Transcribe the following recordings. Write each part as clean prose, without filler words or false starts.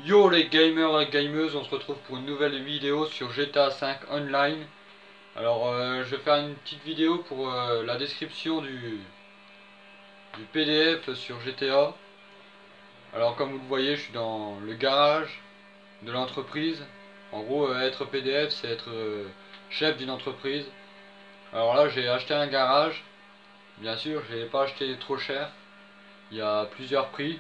Yo les gamers et gameuses, on se retrouve pour une nouvelle vidéo sur GTA 5 Online. Alors je vais faire une petite vidéo pour la description du PDF sur GTA. Alors comme vous le voyez, je suis dans le garage de l'entreprise. En gros, être PDF, c'est être chef d'une entreprise. Alors là, j'ai acheté un garage. Bien sûr, je l'ai pas acheté trop cher. Il y a plusieurs prix.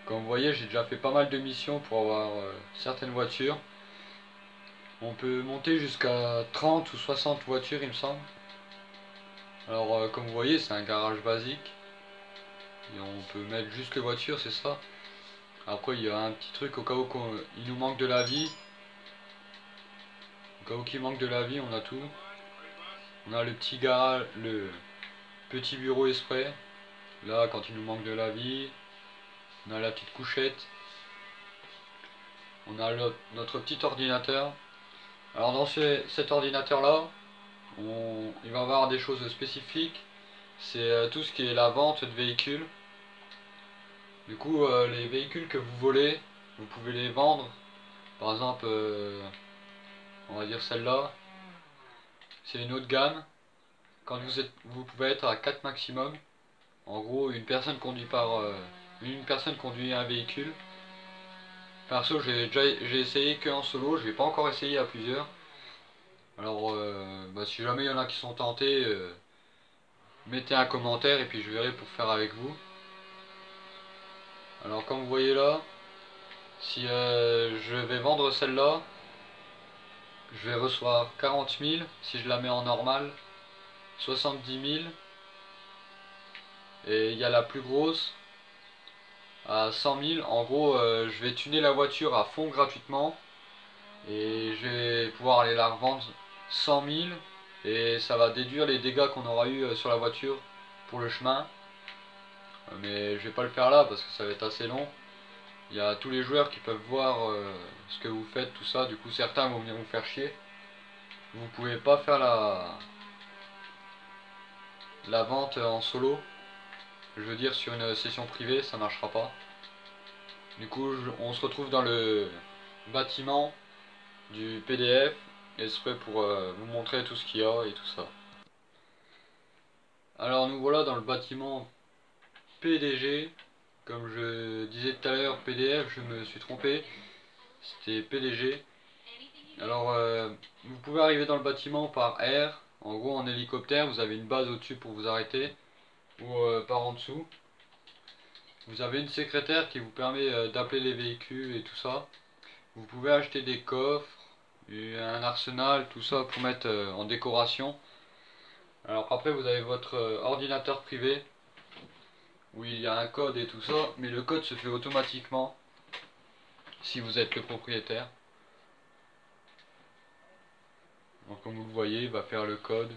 Comme vous voyez, j'ai déjà fait pas mal de missions pour avoir certaines voitures. On peut monter jusqu'à 30 ou 60 voitures, il me semble. Alors, comme vous voyez, c'est un garage basique. Et on peut mettre juste les voitures, c'est ça. Après, il y a un petit truc au cas où il nous manque de la vie. Au cas où il manque de la vie, on a tout. On a le petit garage, le petit bureau exprès. Là, quand il nous manque de la vie. On a la petite couchette. On a notre petit ordinateur. Alors, dans cet ordinateur-là, il va y avoir des choses spécifiques. C'est tout ce qui est la vente de véhicules. Du coup, les véhicules que vous volez, vous pouvez les vendre. Par exemple, on va dire celle-là, c'est une haute gamme. Quand vous pouvez être à 4 maximum. En gros, une personne conduit un véhicule. Perso, j'ai essayé que en solo, je n'ai pas encore essayé à plusieurs. Alors, si jamais il y en a qui sont tentés, mettez un commentaire et puis je verrai pour faire avec vous. Alors, comme vous voyez là, si je vais vendre celle-là, je vais recevoir 40 000 si je la mets en normal, 70 000, et il y a la plus grosse à 100 000. En gros, je vais tuner la voiture à fond gratuitement et je vais pouvoir aller la revendre 100 000 et ça va déduire les dégâts qu'on aura eu sur la voiture pour le chemin. Mais je vais pas le faire là parce que ça va être assez long. Il y a tous les joueurs qui peuvent voir ce que vous faites, tout ça. Du coup, certains vont venir vous faire chier. Vous pouvez pas faire la vente en solo. Je veux dire, sur une session privée, ça marchera pas. Du coup, on se retrouve dans le bâtiment du PDF, exprès pour vous montrer tout ce qu'il y a et tout ça. Alors nous voilà dans le bâtiment PDG. Comme je disais tout à l'heure, PDF, je me suis trompé. C'était PDG. Alors, vous pouvez arriver dans le bâtiment par air. En gros, en hélicoptère, vous avez une base au-dessus pour vous arrêter. Ou par en dessous. Vous avez une secrétaire qui vous permet d'appeler les véhicules et tout ça. Vous pouvez acheter des coffres, un arsenal, tout ça pour mettre en décoration. Alors après vous avez votre ordinateur privé où il y a un code et tout ça, mais le code se fait automatiquement si vous êtes le propriétaire. Donc comme vous le voyez, il va faire le code.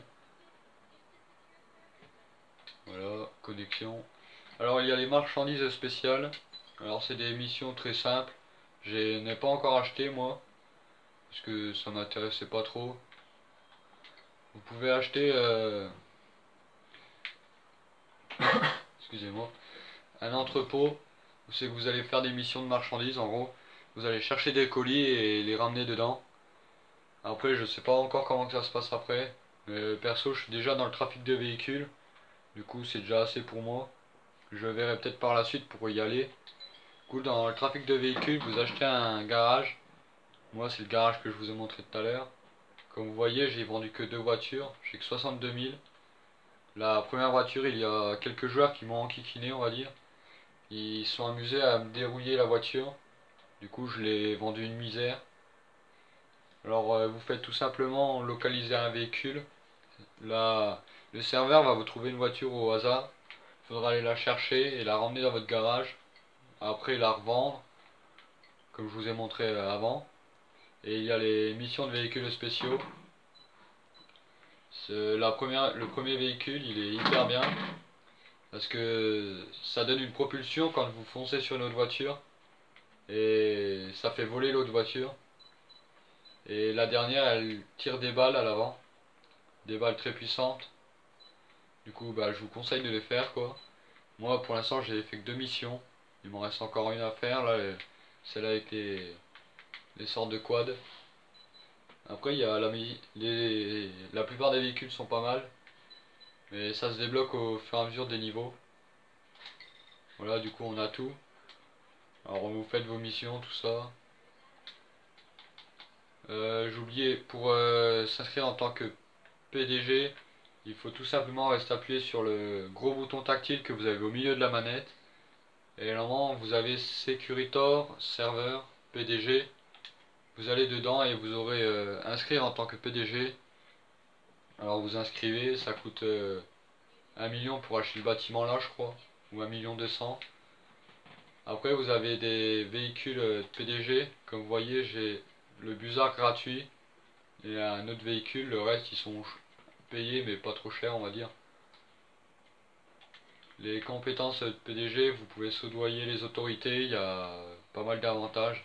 Voilà, connexion. Alors il y a les marchandises spéciales. Alors c'est des missions très simples. Je n'ai pas encore acheté moi, parce que ça m'intéressait pas trop. Vous pouvez acheter, excusez-moi, un entrepôt où c'est que vous allez faire des missions de marchandises en gros. Vous allez chercher des colis et les ramener dedans. Après je sais pas encore comment que ça se passe après. Mais perso je suis déjà dans le trafic de véhicules. Du coup c'est déjà assez pour moi. Je verrai peut-être par la suite pour y aller. Du coup dans le trafic de véhicules vous achetez un garage. Moi c'est le garage que je vous ai montré tout à l'heure. Comme vous voyez j'ai vendu que 2 voitures. J'ai que 62 000. La première voiture, il y a quelques joueurs qui m'ont enquiquiné, on va dire. Ils se sont amusés à me dérouiller la voiture. Du coup, je l'ai vendu une misère. Alors, vous faites tout simplement localiser un véhicule. Là, le serveur va vous trouver une voiture au hasard. Il faudra aller la chercher et la ramener dans votre garage. Après, la revendre, comme je vous ai montré avant. Et il y a les missions de véhicules spéciaux. Le premier véhicule, il est hyper bien. Parce que ça donne une propulsion quand vous foncez sur une autre voiture. Et ça fait voler l'autre voiture. Et la dernière, elle tire des balles à l'avant. Des balles très puissantes. Du coup, je vous conseille de les faire quoi. Moi, pour l'instant, j'ai fait que 2 missions. Il m'en reste encore une à faire. Là, celle avec les sortes de quad. Après il y a la plupart des véhicules sont pas mal, mais ça se débloque au fur et à mesure des niveaux. Voilà, du coup on a tout. Alors vous faites vos missions, tout ça. J'ai oublié, pour s'inscrire en tant que PDG, il faut tout simplement rester appuyé sur le gros bouton tactile que vous avez au milieu de la manette. Et normalement vous avez Securitor, serveur, PDG. Vous allez dedans et vous aurez inscrire en tant que PDG. Alors vous inscrivez, ça coûte 1 million pour acheter le bâtiment là je crois, ou 1 200 000. Après vous avez des véhicules de PDG, comme vous voyez j'ai le Buzzard gratuit et un autre véhicule, le reste ils sont payés mais pas trop cher on va dire. Les compétences de PDG, vous pouvez soudoyer les autorités, il y a pas mal d'avantages.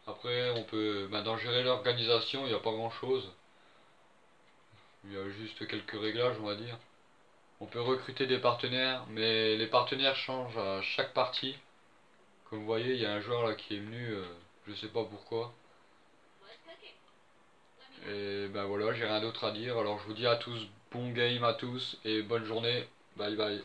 Après on peut, dans gérer l'organisation il n'y a pas grand chose, il y a juste quelques réglages on va dire. On peut recruter des partenaires, mais les partenaires changent à chaque partie. Comme vous voyez, il y a un joueur là qui est venu, je sais pas pourquoi. Et ben voilà, j'ai rien d'autre à dire. Alors je vous dis à tous, bon game à tous et bonne journée. Bye bye.